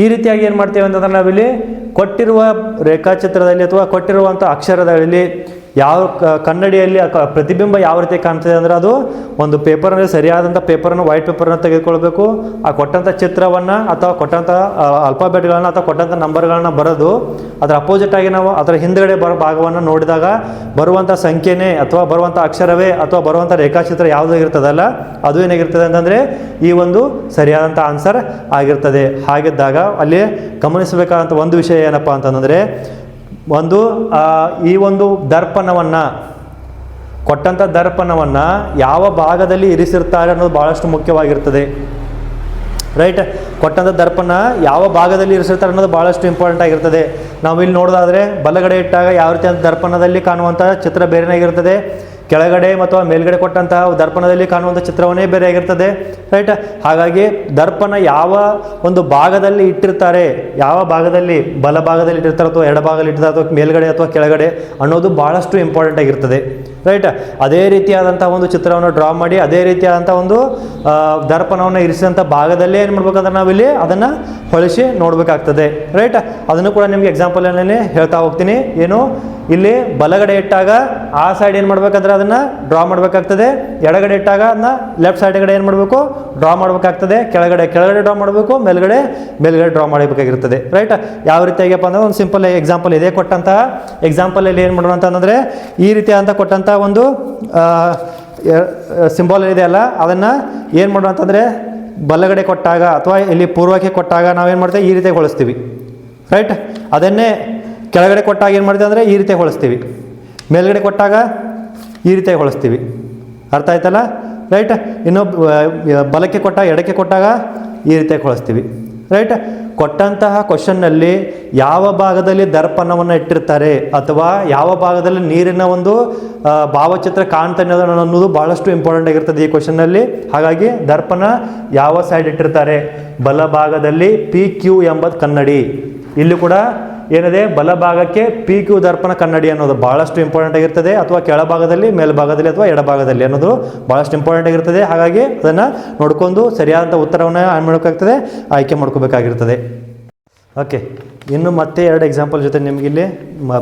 Speaker 1: ಈ ರೀತಿಯಾಗಿ ಏನು ಮಾಡ್ತೇವೆ ಅಂತಂದ್ರೆ ನಾವಿಲ್ಲಿ ಕೊಟ್ಟಿರುವ ರೇಖಾಚಿತ್ರದಲ್ಲಿ ಅಥವಾ ಕೊಟ್ಟಿರುವಂಥ ಅಕ್ಷರದಲ್ಲಿ ಯಾವ ಕನ್ನಡಿಯಲ್ಲಿ ಪ್ರತಿಬಿಂಬ ಯಾವ ರೀತಿ ಕಾಣ್ತದೆ ಅಂದರೆ ಅದು ಒಂದು ಪೇಪರ್ನಲ್ಲಿ ಸರಿಯಾದಂಥ ಪೇಪರನ್ನು ವೈಟ್ ಪೇಪರನ್ನು ತೆಗೆದುಕೊಳ್ಬೇಕು. ಆ ಕೊಟ್ಟಂಥ ಚಿತ್ರವನ್ನು ಅಥವಾ ಕೊಟ್ಟಂಥ ಅಲ್ಫಾಬೆಟ್ಗಳನ್ನು ಅಥವಾ ಕೊಟ್ಟಂಥ ನಂಬರ್ಗಳನ್ನ ಬರೆದು ಅದರ ಅಪೋಸಿಟ್ ಆಗಿ ನಾವು ಅದರ ಹಿಂದ್ಗಡೆ ಭಾಗವನ್ನು ನೋಡಿದಾಗ ಬರುವಂಥ ಸಂಖ್ಯೆನೇ ಅಥವಾ ಬರುವಂಥ ಅಕ್ಷರವೇ ಅಥವಾ ಬರುವಂಥ ರೇಖಾಚಿತ್ರ ಯಾವುದು ಇರ್ತದಲ್ಲ ಅದು ಏನಾಗಿರ್ತದೆ ಅಂತಂದರೆ ಈ ಒಂದು ಸರಿಯಾದಂಥ ಆನ್ಸರ್ ಆಗಿರ್ತದೆ. ಹಾಗಿದ್ದಾಗ ಅಲ್ಲಿ ಗಮನಿಸಬೇಕಾದಂಥ ಒಂದು ವಿಷಯ ಏನಪ್ಪ ಅಂತಂದರೆ ಒಂದು ಈ ಒಂದು ದರ್ಪಣವನ್ನು ಕೊಟ್ಟಂಥ ದರ್ಪಣವನ್ನು ಯಾವ ಭಾಗದಲ್ಲಿ ಇರಿಸಿರ್ತಾರೆ ಅನ್ನೋದು ಭಾಳಷ್ಟು ಮುಖ್ಯವಾಗಿರ್ತದೆ. ರೈಟ್, ಕೊಟ್ಟಂಥ ದರ್ಪಣ ಯಾವ ಭಾಗದಲ್ಲಿ ಇರಿಸಿರ್ತಾರೆ ಅನ್ನೋದು ಭಾಳಷ್ಟು ಇಂಪಾರ್ಟೆಂಟ್ ಆಗಿರ್ತದೆ. ನಾವು ಇಲ್ಲಿ ನೋಡೋದಾದರೆ ಬಲಗಡೆ ಇಟ್ಟಾಗ ಯಾವ ರೀತಿ ಅಂತ ದರ್ಪಣದಲ್ಲಿ ಕಾಣುವಂಥ ಚಿತ್ರ ಬೇರೆಯಾಗಿರ್ತದೆ, ಕೆಳಗಡೆ ಮತ್ತು ಮೇಲ್ಗಡೆ ಕೊಟ್ಟಂತಹ ದರ್ಪಣದಲ್ಲಿ ಕಾಣುವಂಥ ಚಿತ್ರವನ್ನೇ ಬೇರೆ ಆಗಿರ್ತದೆ. ರೈಟ್, ಹಾಗಾಗಿ ದರ್ಪಣ ಯಾವ ಒಂದು ಭಾಗದಲ್ಲಿ ಇಟ್ಟಿರ್ತಾರೆ, ಯಾವ ಭಾಗದಲ್ಲಿ ಬಲ ಭಾಗದಲ್ಲಿ ಇಟ್ಟಿರ್ತಾರೆ ಅಥವಾ ಎಡಭಾಗದಲ್ಲಿ ಇಟ್ಟಿರ್ತಾರೆ ಅಥವಾ ಮೇಲ್ಗಡೆ ಅಥವಾ ಕೆಳಗಡೆ ಅನ್ನೋದು ಭಾಳಷ್ಟು ಇಂಪಾರ್ಟೆಂಟ್ ಆಗಿರ್ತದೆ. ರೈಟ್, ಅದೇ ರೀತಿಯಾದಂಥ ಒಂದು ಚಿತ್ರವನ್ನು ಡ್ರಾ ಮಾಡಿ ಅದೇ ರೀತಿಯಾದಂಥ ಒಂದು ದರ್ಪಣವನ್ನು ಇರಿಸಿದಂಥ ಭಾಗದಲ್ಲೇ ಏನು ಮಾಡ್ಬೇಕಂದ್ರೆ ನಾವಿಲ್ಲಿ ಅದನ್ನು ಹೊಳಿಸಿ ನೋಡಬೇಕಾಗ್ತದೆ. ರೈಟ್, ಅದನ್ನು ಕೂಡ ನಿಮಗೆ ಎಕ್ಸಾಂಪಲಲ್ಲಿ ಹೇಳ್ತಾ ಹೋಗ್ತೀನಿ. ಏನು, ಇಲ್ಲಿ ಬಲಗಡೆ ಇಟ್ಟಾಗ ಆ ಸೈಡ್ ಏನು ಮಾಡ್ಬೇಕಂದ್ರೆ ಅದನ್ನು ಡ್ರಾ ಮಾಡಬೇಕಾಗ್ತದೆ, ಎಡಗಡೆ ಇಟ್ಟಾಗ ಅದನ್ನ ಲೆಫ್ಟ್ ಸೈಡ್ಗಡೆ ಏನು ಮಾಡಬೇಕು ಡ್ರಾ ಮಾಡಬೇಕಾಗ್ತದೆ, ಕೆಳಗಡೆ ಡ್ರಾ ಮಾಡಬೇಕು, ಮೇಲ್ಗಡೆ ಡ್ರಾ ಮಾಡಬೇಕಾಗಿರ್ತದೆ. ರೈಟ್, ಯಾವ ರೀತಿಯಾಗಿಯಪ್ಪ ಅಂದರೆ ಒಂದು ಸಿಂಪಲ್ ಎಕ್ಸಾಂಪಲ್ ಇದೆ. ಕೊಟ್ಟಂತಹ ಎಕ್ಸಾಂಪಲಲ್ಲಿ ಏನು ಮಾಡೋಣ ಅಂತಂದರೆ ಈ ರೀತಿಯಾದಂಥ ಕೊಟ್ಟಂಥ ಒಂದು ಸಿಂಬಲ್ ಇದೆಯಲ್ಲ ಅದನ್ನು ಏನು ಮಾಡೋಣ ಅಂತಂದರೆ ಬಲಗಡೆ ಕೊಟ್ಟಾಗ ಅಥವಾ ಇಲ್ಲಿ ಪೂರ್ವಕ್ಕೆ ಕೊಟ್ಟಾಗ ನಾವೇನು ಮಾಡ್ತೇವೆ ಈ ರೀತಿಯಾಗಿ ಹೊಳಿಸ್ತೀವಿ. ರೈಟ್, ಅದನ್ನೇ ಕೆಳಗಡೆ ಕೊಟ್ಟಾಗ ಏನು ಮಾಡ್ತೀವಿ ಅಂದರೆ ಈ ರೀತಿಯಾಗಿ ಹೊಳಿಸ್ತೀವಿ, ಮೇಲ್ಗಡೆ ಕೊಟ್ಟಾಗ ಈ ರೀತಿಯಾಗಿ ಹೊಳಿಸ್ತೀವಿ. ಅರ್ಥ ಆಯ್ತಲ್ಲ? ರೈಟ್, ಇನ್ನು ಬಲಕ್ಕೆ ಕೊಟ್ಟಾಗ ಎಡಕ್ಕೆ ಕೊಟ್ಟಾಗ ಈ ರೀತಿಯಾಗಿ ಹೊಳಿಸ್ತೀವಿ. ರೈಟ್, ಕೊಟ್ಟಂತಹ ಕ್ವಶನ್ನಲ್ಲಿ ಯಾವ ಭಾಗದಲ್ಲಿ ದರ್ಪಣವನ್ನು ಇಟ್ಟಿರ್ತಾರೆ ಅಥವಾ ಯಾವ ಭಾಗದಲ್ಲಿ ನೀರಿನ ಒಂದು ಭಾವಚಿತ್ರ ಕಾಣ್ತಾನೆ ಅನ್ನೋದು ಭಾಳಷ್ಟು ಇಂಪಾರ್ಟೆಂಟ್ ಆಗಿರ್ತದೆ ಈ ಕ್ವಶನ್ನಲ್ಲಿ. ಹಾಗಾಗಿ ದರ್ಪಣ ಯಾವ ಸೈಡ್ ಇಟ್ಟಿರ್ತಾರೆ, ಬಲಭಾಗದಲ್ಲಿ PQ ಎಂಬುದು ಕನ್ನಡಿ. ಇಲ್ಲಿ ಕೂಡ ಏನಿದೆ ಬಲಭಾಗಕ್ಕೆ PQ ದರ್ಪಣ ಕನ್ನಡಿ ಅನ್ನೋದು ಭಾಳಷ್ಟು ಇಂಪಾರ್ಟೆಂಟ್ ಆಗಿರ್ತದೆ, ಅಥವಾ ಕೆಳಭಾಗದಲ್ಲಿ ಮೇಲ್ಭಾಗದಲ್ಲಿ ಅಥವಾ ಎಡಭಾಗದಲ್ಲಿ ಅನ್ನೋದು ಭಾಳಷ್ಟು ಇಂಪಾರ್ಟೆಂಟ್ ಆಗಿರ್ತದೆ. ಹಾಗಾಗಿ ಅದನ್ನು ನೋಡ್ಕೊಂಡು ಸರಿಯಾದಂಥ ಉತ್ತರವನ್ನು ಏನು ಮಾಡಬೇಕಾಗ್ತದೆ, ಆಯ್ಕೆ ಮಾಡ್ಕೋಬೇಕಾಗಿರ್ತದೆ. ಓಕೆ, ಇನ್ನು ಮತ್ತೆ 2 ಎಕ್ಸಾಂಪಲ್ ಜೊತೆ ನಿಮಗಿಲ್ಲಿ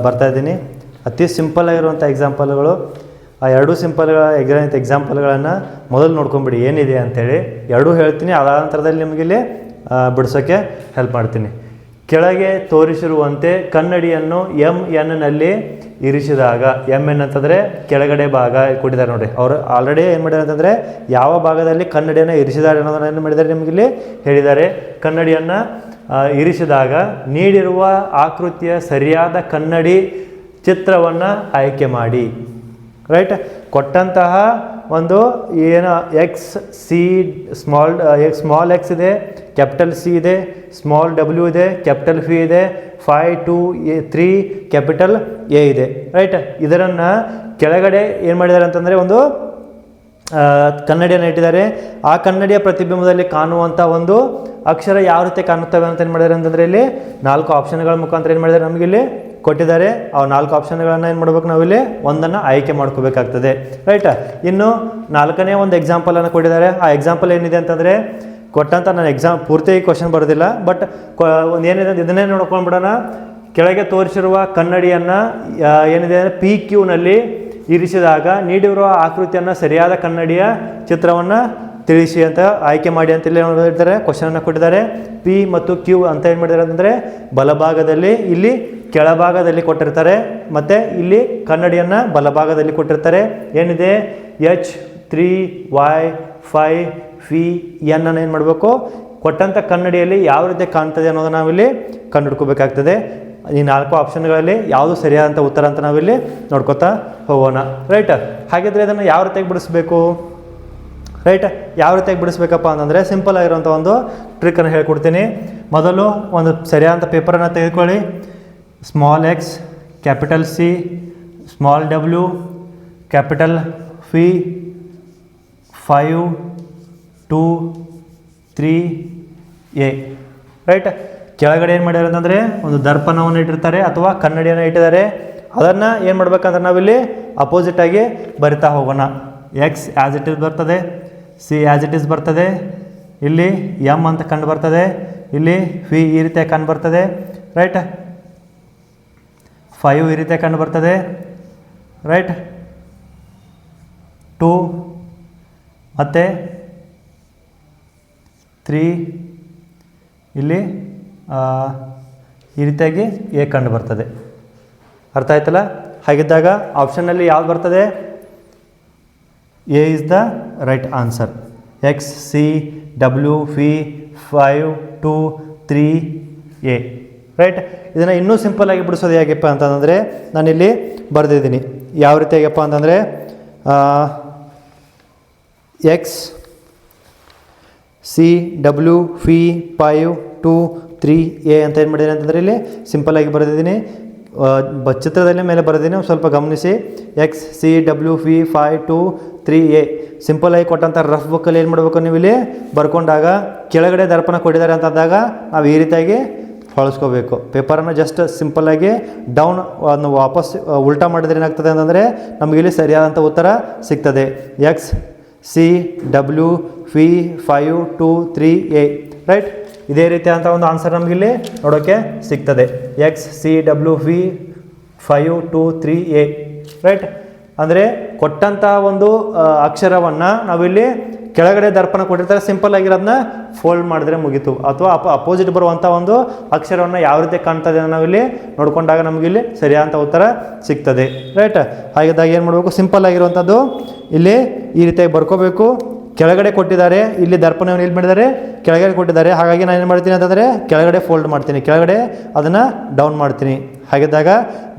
Speaker 1: ಬರ್ತಾ ಇದ್ದೀನಿ. ಅತಿ ಸಿಂಪಲ್ ಆಗಿರುವಂಥ ಎಕ್ಸಾಂಪಲ್ಗಳು. ಆ 2 ಎಕ್ಸಾಂಪಲ್ಗಳನ್ನು ಮೊದಲು ನೋಡ್ಕೊಂಬಿಡಿ ಏನಿದೆ ಅಂಥೇಳಿ. 2 ಹೇಳ್ತೀನಿ, ಅದಾದ ನಂತರದಲ್ಲಿ ನಿಮಗಿಲ್ಲಿ ಬಿಡಿಸೋಕ್ಕೆ ಹೆಲ್ಪ್ ಮಾಡ್ತೀನಿ. ಕೆಳಗೆ ತೋರಿಸಿರುವಂತೆ ಕನ್ನಡಿಯನ್ನು MN ಇರಿಸಿದಾಗ, MN ಅಂತಂದರೆ ಕೆಳಗಡೆ ಭಾಗ ಕೊಟ್ಟಿದ್ದಾರೆ ನೋಡಿ. ಅವರು ಆಲ್ರೆಡಿ ಏನು ಮಾಡಿದ್ದಾರೆ ಅಂತಂದರೆ ಯಾವ ಭಾಗದಲ್ಲಿ ಕನ್ನಡಿಯನ್ನು ಇರಿಸಿದ್ದಾರೆ ಅನ್ನೋದನ್ನು ಏನು ಮಾಡಿದ್ದಾರೆ ನಿಮಗಿಲ್ಲಿ ಹೇಳಿದ್ದಾರೆ. ಕನ್ನಡಿಯನ್ನು ಇರಿಸಿದಾಗ ನೀಡಿರುವ ಆಕೃತಿಯ ಸರಿಯಾದ ಕನ್ನಡಿ ಚಿತ್ರವನ್ನು ಆಯ್ಕೆ ಮಾಡಿ. ರೈಟ್, ಕೊಟ್ಟಂತಹ ಒಂದು ಏನು ಸ್ಮಾಲ್ ಎಕ್ಸ್ ಇದೆ, ಕ್ಯಾಪಿಟಲ್ C ಇದೆ, ಸ್ಮಾಲ್ W ಇದೆ, ಕ್ಯಾಪಿಟಲ್ P ಇದೆ, 5 2 3 ಕ್ಯಾಪಿಟಲ್ A ಇದೆ. ರೈಟ್, ಇದರನ್ನು ಕೆಳಗಡೆ ಏನು ಮಾಡಿದ್ದಾರೆ ಅಂತಂದರೆ ಒಂದು ಕನ್ನಡಿಯನ್ನು ಇಟ್ಟಿದ್ದಾರೆ. ಆ ಕನ್ನಡಿಯ ಪ್ರತಿಬಿಂಬದಲ್ಲಿ ಕಾಣುವಂಥ ಒಂದು ಅಕ್ಷರ ಯಾವ ರೀತಿ ಕಾಣುತ್ತವೆ ಅಂತ ಏನು ಮಾಡಿದ್ದಾರೆ ಅಂತಂದರೆ ಇಲ್ಲಿ 4 ಆಪ್ಷನ್ಗಳ ಮುಖಾಂತರ ಏನು ಮಾಡಿದ್ದಾರೆ ನಮಗಿಲ್ಲಿ ಕೊಟ್ಟಿದ್ದಾರೆ. ಆ 4 ಆಪ್ಷನ್ಗಳನ್ನು ಏನು ಮಾಡ್ಬೇಕು, ನಾವಿಲ್ಲಿ ಒಂದನ್ನು ಆಯ್ಕೆ ಮಾಡ್ಕೋಬೇಕಾಗ್ತದೆ. ರೈಟ್, ಇನ್ನು 4ನೇ ಒಂದು ಎಕ್ಸಾಂಪಲನ್ನು ಕೊಟ್ಟಿದ್ದಾರೆ. ಆ ಎಕ್ಸಾಂಪಲ್ ಏನಿದೆ ಅಂತಂದರೆ ಕೊಟ್ಟಂಥ ನಾನು ಪೂರ್ತಿ ಕ್ವಶನ್ ಬರೋದಿಲ್ಲ, ಬಟ್ ಏನಿದೆ ಇದನ್ನೇ ನೋಡ್ಕೊಂಡ್ಬಿಡೋಣ. ಕೆಳಗೆ ತೋರಿಸಿರುವ ಕನ್ನಡಿಯನ್ನು ಏನಿದೆ PQನಲ್ಲಿ ಇರಿಸಿದಾಗ ನೀಡಿರುವ ಆಕೃತಿಯನ್ನು ಸರಿಯಾದ ಕನ್ನಡಿಯ ಚಿತ್ರವನ್ನು ತಿಳಿಸಿ ಅಂತ ಆಯ್ಕೆ ಮಾಡಿ ಅಂತ ಇಲ್ಲಿ ಹೇಳಿದ್ದಾರೆ. ಕ್ವಶನನ್ನು ಕೊಟ್ಟಿದ್ದಾರೆ. P ಮತ್ತು Q ಅಂತ ಏನು ಮಾಡಿದ್ದಾರೆ ಅಂತಂದರೆ ಬಲಭಾಗದಲ್ಲಿ, ಇಲ್ಲಿ ಕೆಳಭಾಗದಲ್ಲಿ ಕೊಟ್ಟಿರ್ತಾರೆ, ಮತ್ತು ಇಲ್ಲಿ ಕನ್ನಡಿಯನ್ನು ಬಲಭಾಗದಲ್ಲಿ ಕೊಟ್ಟಿರ್ತಾರೆ. ಏನಿದೆ H 3 Y 5 P N ಅನ್ನು ಏನು ಮಾಡಬೇಕು, ಕೊಟ್ಟಂಥ ಕನ್ನಡಿಯಲ್ಲಿ ಯಾವ ರೀತಿ ಕಾಣ್ತದೆ ಅನ್ನೋದನ್ನು ನಾವಿಲ್ಲಿ ಕಂಡುಹಿಡ್ಕೋಬೇಕಾಗ್ತದೆ. ಈ 4 ಆಪ್ಷನ್ಗಳಲ್ಲಿ ಯಾವುದು ಸರಿಯಾದಂಥ ಉತ್ತರ ಅಂತ ನಾವಿಲ್ಲಿ ನೋಡ್ಕೊತಾ ಹೋಗೋಣ. ರೈಟ್, ಹಾಗಿದ್ರೆ ಇದನ್ನು ಯಾವ ರೀತಿಯಾಗಿ ಬಿಡಿಸ್ಬೇಕು? ರೈಟ್, ಯಾವ ರೀತಿಯಾಗಿ ಬಿಡಿಸ್ಬೇಕಪ್ಪ ಅಂತಂದರೆ ಸಿಂಪಲ್ ಆಗಿರುವಂಥ ಒಂದು ಟ್ರಿಕ್ಕನ್ನು ಹೇಳ್ಕೊಡ್ತೀನಿ. ಮೊದಲು ಒಂದು ಸರಿಯಾದಂಥ ಪೇಪರನ್ನು ತೆಗೆದುಕೊಳ್ಳಿ. Small x, capital C, small W, capital phi, 5, 2, 3A. Right, ಕೆಳಗಡೆ ಏನು ಮಾಡ್ಯಾರ ಅಂತಂದರೆ ಒಂದು ದರ್ಪಣವನ್ನು ಇಟ್ಟಿರ್ತಾರೆ ಅಥವಾ ಕನ್ನಡಿಯನ್ನು ಇಟ್ಟಿದ್ದಾರೆ. ಅದನ್ನು ಏನು ಮಾಡ್ಬೇಕಂದ್ರೆ ನಾವಿಲ್ಲಿ ಅಪೋಸಿಟಾಗಿ ಬರಿತಾ ಹೋಗೋಣ. ಎಕ್ಸ್ ಆ್ಯಸ್ ಇಟ್ ಇಸ್ ಬರ್ತದೆ, ಸಿ ಆ್ಯಸ್ ಇಟ್ ಇಸ್ ಬರ್ತದೆ, ಇಲ್ಲಿ ಎಮ್ ಅಂತ ಕಂಡು ಬರ್ತದೆ, ಇಲ್ಲಿ ಫಿ ಈ ರೀತಿಯಾಗಿ ಕಂಡು ಬರ್ತದೆ. ರೈಟ್, 5 ಈ ರೀತಿಯಾಗಿ ಕಂಡು ಬರ್ತದೆ. ರೈಟ್, 2 ಮತ್ತು 3 ಇಲ್ಲಿ ಈ ರೀತಿಯಾಗಿ ಎ ಕಂಡು ಬರ್ತದೆ. ಅರ್ಥ ಆಯ್ತಲ್ಲ? ಹಾಗಿದ್ದಾಗ ಆಪ್ಷನ್ನಲ್ಲಿ ಯಾವ್ದು ಬರ್ತದೆ? A is the right answer. X, C, W, phi, 5, 2, 3A. Right, ಇದನ್ನು ಇನ್ನೂ ಸಿಂಪಲ್ಲಾಗಿ ಬಿಡಿಸೋದು ಹೇಗಪ್ಪ ಅಂತಂದರೆ ನಾನಿಲ್ಲಿ ಬರೆದಿದ್ದೀನಿ. ಯಾವ ರೀತಿಯಾಗಪ್ಪ ಅಂತಂದರೆ X, C, W, phi, 5, 2, 3A ಅಂತ ಏನು ಮಾಡಿದ್ದೀನಿ ಅಂತಂದರೆ ಇಲ್ಲಿ ಸಿಂಪಲ್ಲಾಗಿ ಬರೆದಿದ್ದೀನಿ. ಚಿತ್ರದಲ್ಲಿ ಮೇಲೆ ಬರೆದಿದ್ದೀನಿ, ಸ್ವಲ್ಪ ಗಮನಿಸಿ. X, C, W, phi, 5, 2, 3A ಸಿಂಪಲ್ಲಾಗಿ ಕೊಟ್ಟಂಥ ರಫ್ ಬುಕ್ಕಲ್ಲಿ ಏನು ಮಾಡಬೇಕು ನೀವು ಇಲ್ಲಿ ಬರ್ಕೊಂಡಾಗ ಕೆಳಗಡೆ ದರ್ಪಣ ಕೊಟ್ಟಿದ್ದಾರೆ ಅಂತಂದಾಗ ನಾವು ಈ ರೀತಿಯಾಗಿ ಹೊಳಿಸ್ಕೋಬೇಕು. ಪೇಪರನ್ನು ಜಸ್ಟ್ ಸಿಂಪಲ್ಲಾಗಿ ಡೌನ್ ಅದನ್ನು ವಾಪಸ್ ಉಲ್ಟಾ ಮಾಡಿದ್ರೆ ಏನಾಗ್ತದೆ ಅಂತಂದರೆ ನಮಗಿಲ್ಲಿ ಸರಿಯಾದಂಥ ಉತ್ತರ ಸಿಗ್ತದೆ. X, C, W, phi, 5, 2, 3A. Right, ಇದೇ ರೀತಿಯಾದಂಥ ಒಂದು ಆನ್ಸರ್ ನಮಗಿಲ್ಲಿ ನೋಡೋಕ್ಕೆ ಸಿಗ್ತದೆ. X, C, W, phi, 5, 2, 3A. Right, ಅಂದರೆ ಕೊಟ್ಟಂಥ ಒಂದು ಅಕ್ಷರವನ್ನು ನಾವಿಲ್ಲಿ ಕೆಳಗಡೆ ದರ್ಪಣ ಕೊಟ್ಟಿರ್ತಾರೆ, ಸಿಂಪಲ್ ಆಗಿರೋದನ್ನ ಫೋಲ್ಡ್ ಮಾಡಿದ್ರೆ ಮುಗೀತು. ಅಥವಾ ಅಪೋಸಿಟ್ ಬರುವಂಥ ಒಂದು ಅಕ್ಷರವನ್ನು ಯಾವ ರೀತಿ ಕಾಣ್ತದೆ ನಾವಿಲ್ಲಿ ನೋಡ್ಕೊಂಡಾಗ ನಮಗಿಲ್ಲಿ ಸರಿಯಾದಂಥ ಉತ್ತರ ಸಿಗ್ತದೆ. ರೈಟ್, ಹಾಗಿದ್ದಾಗ ಏನು ಮಾಡಬೇಕು? ಸಿಂಪಲ್ ಆಗಿರುವಂಥದ್ದು ಇಲ್ಲಿ ಈ ರೀತಿಯಾಗಿ ಬರ್ಕೋಬೇಕು. ಕೆಳಗಡೆ ಕೊಟ್ಟಿದ್ದಾರೆ, ಇಲ್ಲಿ ದರ್ಪಣವನ್ನು ಇಲ್ಲಿ ಮಾಡಿದ್ದಾರೆ, ಕೆಳಗಡೆ ಕೊಟ್ಟಿದ್ದಾರೆ. ಹಾಗಾಗಿ ನಾನು ಏನು ಮಾಡ್ತೀನಿ ಅಂತಂದರೆ ಕೆಳಗಡೆ ಫೋಲ್ಡ್ ಮಾಡ್ತೀನಿ, ಕೆಳಗಡೆ ಅದನ್ನು ಡೌನ್ ಮಾಡ್ತೀನಿ. ಹಾಗಿದ್ದಾಗ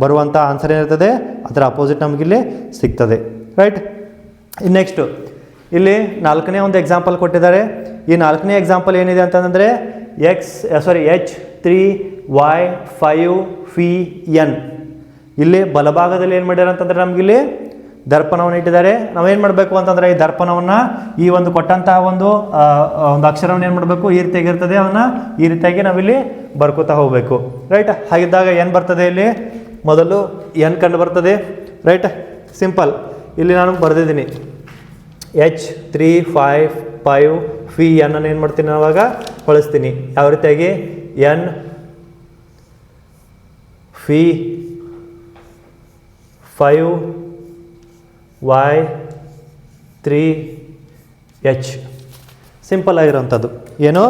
Speaker 1: ಬರುವಂಥ ಆನ್ಸರ್ ಏನಿರ್ತದೆ ಅದರ ಅಪೋಸಿಟ್ ನಮಗಿಲ್ಲಿ ಸಿಗ್ತದೆ. ರೈಟ್, ನೆಕ್ಸ್ಟು ಇಲ್ಲಿ 4ನೇ ಒಂದು ಎಕ್ಸಾಂಪಲ್ ಕೊಟ್ಟಿದ್ದಾರೆ. ಈ 4ನೇ ಎಕ್ಸಾಂಪಲ್ ಏನಿದೆ ಅಂತಂದರೆ H3Y 5N. ಇಲ್ಲಿ ಬಲಭಾಗದಲ್ಲಿ ಏನು ಮಾಡ್ಯಾರ ಅಂತಂದರೆ ನಮಗಿಲ್ಲಿ ದರ್ಪಣವನ್ನು ಇಟ್ಟಿದ್ದಾರೆ. ನಾವೇನು ಮಾಡಬೇಕು ಅಂತಂದರೆ ಈ ದರ್ಪಣವನ್ನು ಈ ಒಂದು ಕೊಟ್ಟಂತಹ ಒಂದು ಅಕ್ಷರವನ್ನು ಏನು ಮಾಡಬೇಕು? ಈ ರೀತಿಯಾಗಿರ್ತದೆ, ಅದನ್ನು ಈ ರೀತಿಯಾಗಿ ನಾವಿಲ್ಲಿ ಬರ್ಕೋತಾ ಹೋಗಬೇಕು. ರೈಟ್, ಹಾಗಿದ್ದಾಗ ಏನು ಬರ್ತದೆ? ಇಲ್ಲಿ ಮೊದಲು ಎನ್ ಕಂಡು ಬರ್ತದೆ. ರೈಟ್, ಸಿಂಪಲ್ ಇಲ್ಲಿ ನಾನು ಬರೆದಿದ್ದೀನಿ. H355 ಅನ್ನು ಏನು ಮಾಡ್ತೀನಿ ಆವಾಗ ಬಳಸ್ತೀನಿ. ಯಾವ ರೀತಿಯಾಗಿ? ಎನ್ ಫಿ 5Y3H. ಸಿಂಪಲ್ ಆಗಿರುವಂಥದ್ದು ಏನು?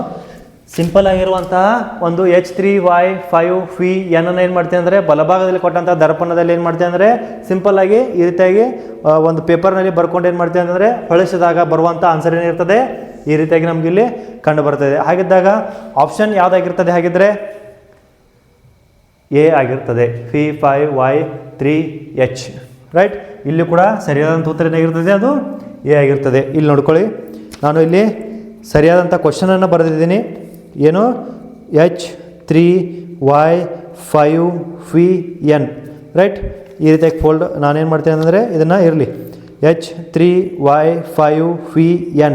Speaker 1: ಸಿಂಪಲ್ ಆಗಿರುವಂತಹ ಒಂದು H3Y5N ಅನ್ನು ಏನು ಮಾಡ್ತೀನಿ ಅಂದರೆ ಬಲಭಾಗದಲ್ಲಿ ಕೊಟ್ಟಂಥ ದರ್ಪಣದಲ್ಲಿ ಏನು ಮಾಡ್ತೀನಿ ಅಂದರೆ ಸಿಂಪಲ್ಲಾಗಿ ಈ ರೀತಿಯಾಗಿ ಒಂದು ಪೇಪರ್ನಲ್ಲಿ ಬರ್ಕೊಂಡು ಏನು ಮಾಡ್ತೀನಿ ಅಂತಂದರೆ ಹೊಳಿಸಿದಾಗ ಬರುವಂಥ ಆನ್ಸರ್ ಏನಿರ್ತದೆ ಈ ರೀತಿಯಾಗಿ ನಮಗಿಲ್ಲಿ ಕಂಡು ಬರ್ತದೆ. ಹಾಗಿದ್ದಾಗ ಆಪ್ಷನ್ ಯಾವುದಾಗಿರ್ತದೆ? ಹಾಗಿದ್ದರೆ ಎ ಆಗಿರ್ತದೆ, P5Y3H. ರೈಟ್, ಇಲ್ಲಿ ಕೂಡ ಸರಿಯಾದಂಥ ಉತ್ತರ ಏನಾಗಿರ್ತದೆ? ಅದು ಎ ಆಗಿರ್ತದೆ. ಇಲ್ಲಿ ನೋಡ್ಕೊಳ್ಳಿ, ನಾನು ಇಲ್ಲಿ ಸರಿಯಾದಂಥ ಕ್ವಶನನ್ನು ಬರೆದಿದ್ದೀನಿ. ಏನು? H3Y5N. ರೈಟ್, ಈ ರೀತಿಯಾಗಿ ಫೋಲ್ಡ್ ನಾನೇನು ಮಾಡ್ತೀನಿ ಅಂದರೆ ಇದನ್ನು ಇರಲಿ H3Y5N.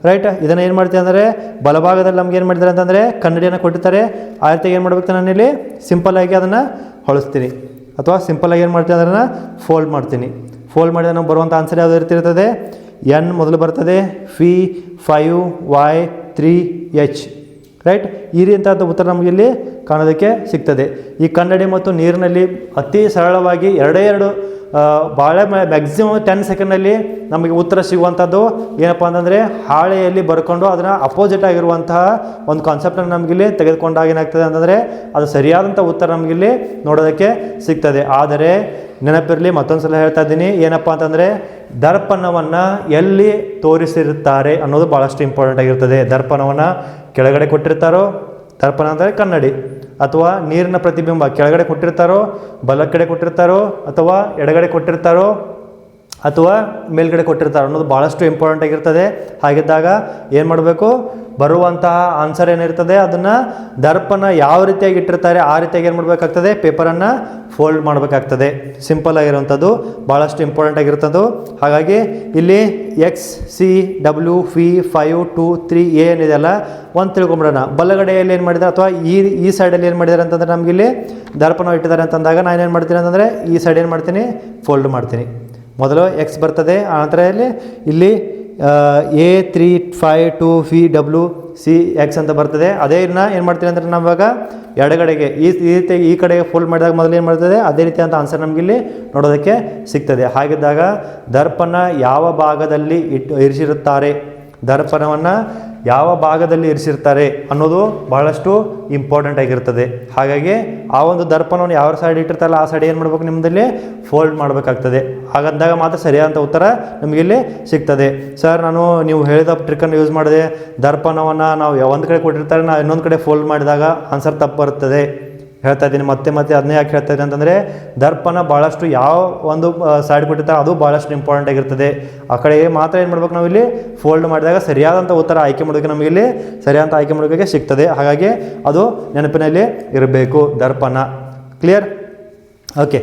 Speaker 1: ರೈಟ್, ಇದನ್ನು ಏನು ಮಾಡ್ತೀನಿ ಅಂದರೆ ಬಲಭಾಗದಲ್ಲಿ ನಮ್ಗೆ ಏನು ಮಾಡಿದ್ದಾರೆ ಅಂತಂದರೆ ಕನ್ನಡಿಯನ್ನು ಕೊಟ್ಟಿರ್ತಾರೆ. ಆ ರೀತಿಯಾಗಿ ಏನು ಮಾಡಬೇಕು? ನಾನಿಲ್ಲಿ ಸಿಂಪಲ್ಲಾಗಿ ಅದನ್ನು ಹೊಳಿಸ್ತೀನಿ ಅಥವಾ ಸಿಂಪಲ್ಲಾಗಿ ಏನು ಮಾಡ್ತೀನಿ ಅದನ್ನು ಫೋಲ್ಡ್ ಮಾಡ್ತೀನಿ. ಫೋಲ್ಡ್ ಮಾಡಿದ ನಾವು ಬರುವಂಥ ಆನ್ಸರ್ ಯಾವುದು ಇರ್ತಿರ್ತದೆ? ಎನ್ ಮೊದಲು ಬರ್ತದೆ, P5Y3H. ರೈಟ್, ಈ ರೀತಿಯಾದ ಉತ್ತರ ನಮಗೆ ಇಲ್ಲಿ ಕಾಣೋದಕ್ಕೆ ಸಿಗ್ತದೆ. ಈ ಕನ್ನಡಿ ಮತ್ತು ನೀರಿನಲ್ಲಿ ಅತಿ ಸರಳವಾಗಿ ಎರಡು ಭಾಳ ಮ್ಯಾಕ್ಸಿಮಮ್ 10 ಸೆಕೆಂಡ್ನಲ್ಲಿ ನಮಗೆ ಉತ್ತರ ಸಿಗುವಂಥದ್ದು ಏನಪ್ಪ ಅಂತಂದರೆ ಹಾಳೆಯಲ್ಲಿ ಬರ್ಕೊಂಡು ಅದನ್ನು ಅಪೋಸಿಟ್ ಆಗಿರುವಂತಹ ಒಂದು ಕಾನ್ಸೆಪ್ಟನ್ನು ನಮಗಿಲ್ಲಿ ತೆಗೆದುಕೊಂಡಾಗ ಏನಾಗ್ತದೆ ಅಂತಂದರೆ ಅದು ಸರಿಯಾದಂಥ ಉತ್ತರ ನಮಗಿಲ್ಲಿ ನೋಡೋದಕ್ಕೆ ಸಿಗ್ತದೆ. ಆದರೆ ನೆನಪಿರಲಿ, ಮತ್ತೊಂದು ಸಲ ಹೇಳ್ತಾ ಇದ್ದೀನಿ, ಏನಪ್ಪ ಅಂತಂದರೆ ದರ್ಪಣವನ್ನು ಎಲ್ಲಿ ತೋರಿಸಿರುತ್ತಾರೆ ಅನ್ನೋದು ಭಾಳಷ್ಟು ಇಂಪಾರ್ಟೆಂಟ್ ಆಗಿರ್ತದೆ. ದರ್ಪಣವನ್ನು ಕೆಳಗಡೆ ಕೊಟ್ಟಿರ್ತಾರೋ, ದರ್ಪಣ ಅಂದರೆ ಕನ್ನಡಿ, ಅಥವಾ ನೀರಿನ ಪ್ರತಿಬಿಂಬ ಕೆಳಗಡೆ ಕೊಟ್ಟಿರ್ತಾರೋ, ಬಲ ಕಡೆ ಕೊಟ್ಟಿರ್ತಾರೋ, ಅಥವಾ ಎಡಗಡೆ ಕೊಟ್ಟಿರ್ತಾರೋ, ಅಥವಾ ಮೇಲ್ಗಡೆ ಕೊಟ್ಟಿರ್ತಾರೋ ಅನ್ನೋದು ಭಾಳಷ್ಟು ಇಂಪಾರ್ಟೆಂಟ್ ಆಗಿರ್ತದೆ. ಹಾಗಿದ್ದಾಗ ಏನು ಮಾಡಬೇಕು, ಬರುವಂತಹ ಆನ್ಸರ್ ಏನಿರ್ತದೆ ಅದನ್ನು ದರ್ಪಣ ಯಾವ ರೀತಿಯಾಗಿ ಇಟ್ಟಿರ್ತಾರೆ ಆ ರೀತಿಯಾಗಿ ಏನು ಮಾಡಬೇಕಾಗ್ತದೆ, ಪೇಪರನ್ನು ಫೋಲ್ಡ್ ಮಾಡಬೇಕಾಗ್ತದೆ. ಸಿಂಪಲ್ ಆಗಿರುವಂಥದ್ದು, ಭಾಳಷ್ಟು ಇಂಪಾರ್ಟೆಂಟ್ ಆಗಿರ್ತದ್ದು. ಹಾಗಾಗಿ ಇಲ್ಲಿ XCW5 2 3 ಏನಿದೆಯಲ್ಲ ಒಂದು ತಿಳ್ಕೊಂಬಿಡೋಣ. ಬಲಗಡೆಯಲ್ಲಿ ಏನು ಮಾಡಿದ್ದಾರೆ ಅಥವಾ ಈ ಸೈಡಲ್ಲಿ ಏನು ಮಾಡಿದ್ದಾರೆ ಅಂತಂದರೆ ನಮಗಿಲ್ಲಿ ದರ್ಪಣ ಇಟ್ಟಿದ್ದಾರೆ ಅಂತಂದಾಗ ನಾನು ಏನು ಮಾಡ್ತೀನಿ ಅಂತಂದರೆ ಈ ಸೈಡ್ ಏನು ಮಾಡ್ತೀನಿ, ಫೋಲ್ಡ್ ಮಾಡ್ತೀನಿ. ಮೊದಲು ಎಕ್ಸ್ ಬರ್ತದೆ, ಆನಂತರ ಇಲ್ಲಿ A352VWCX ಅಂತ ಬರ್ತದೆ. ಅದೇ ಏನು ಮಾಡ್ತೀನಿ ಅಂದರೆ ನಾವಾಗ ಎಡಗಡೆಗೆ ಈ ರೀತಿ ಈ ಕಡೆಗೆ ಫೋಲ್ಡ್ ಮಾಡಿದಾಗ ಮೊದಲು ಏನು ಮಾಡ್ತದೆ ಅದೇ ರೀತಿ ಅಂತ ಆನ್ಸರ್ ನಮಗಿಲ್ಲಿ ನೋಡೋದಕ್ಕೆ ಸಿಗ್ತದೆ. ಹಾಗಿದ್ದಾಗ ದರ್ಪಣ ಯಾವ ಭಾಗದಲ್ಲಿ ಇರಿಸಿರುತ್ತಾರೆ, ದರ್ಪಣವನ್ನು ಯಾವ ಭಾಗದಲ್ಲಿ ಇರಿಸಿರ್ತಾರೆ ಅನ್ನೋದು ಬಹಳಷ್ಟು ಇಂಪಾರ್ಟೆಂಟ್ ಆಗಿರ್ತದೆ. ಹಾಗಾಗಿ ಆ ಒಂದು ದರ್ಪಣವನ್ನು ಯಾವ ಸೈಡ್ ಇಟ್ಟಿರ್ತಾರಲ್ಲ ಆ ಸೈಡ್ ಏನು ಮಾಡ್ಬೇಕು, ನಿಮ್ಮದಲ್ಲಿ ಫೋಲ್ಡ್ ಮಾಡಬೇಕಾಗ್ತದೆ. ಹಾಗಂದಾಗ ಮಾತ್ರ ಸರಿಯಾದಂಥ ಉತ್ತರ ನಮಗಿಲ್ಲಿ ಸಿಗ್ತದೆ. ಸರ್ ನೀವು ಹೇಳಿದ ಟ್ರಿಕ್ಕನ್ನು ಯೂಸ್ ಮಾಡಿದೆ, ದರ್ಪಣವನ್ನು ನಾವು ಒಂದು ಕಡೆ ಕೊಟ್ಟಿರ್ತಾರೆ, ನಾವು ಇನ್ನೊಂದು ಕಡೆ ಫೋಲ್ಡ್ ಮಾಡಿದಾಗ ಆನ್ಸರ್ ತಪ್ಪು ಬರ್ತದೆ. ಹೇಳ್ತಾ ಇದ್ದೀನಿ ಮತ್ತೆ ಅದನ್ನೇ ಯಾಕೆ ಹೇಳ್ತಾ ಇದ್ದೀನಿ ಅಂತಂದರೆ ದರ್ಪಣ ಭಾಳಷ್ಟು ಯಾವ ಒಂದು ಸೈಡ್ ಕೊಟ್ಟಿರ್ತಾರೆ ಅದು ಭಾಳಷ್ಟು ಇಂಪಾರ್ಟೆಂಟ್ ಆಗಿರ್ತದೆ. ಆ ಕಡೆ ಮಾತ್ರ ಏನು ಮಾಡ್ಬೇಕು, ನಾವಿಲ್ಲಿ ಫೋಲ್ಡ್ ಮಾಡಿದಾಗ ಸರಿಯಾದಂಥ ಉತ್ತರ ಆಯ್ಕೆ ಮಾಡೋದಕ್ಕೆ ನಮಗಿಲ್ಲಿ ಸರಿಯಾದಂಥ ಆಯ್ಕೆ ಮಾಡೋದಕ್ಕೆ ಸಿಗ್ತದೆ. ಹಾಗಾಗಿ ಅದು ನೆನಪಿನಲ್ಲಿ ಇರಬೇಕು, ದರ್ಪಣ. ಕ್ಲಿಯರ್? ಓಕೆ.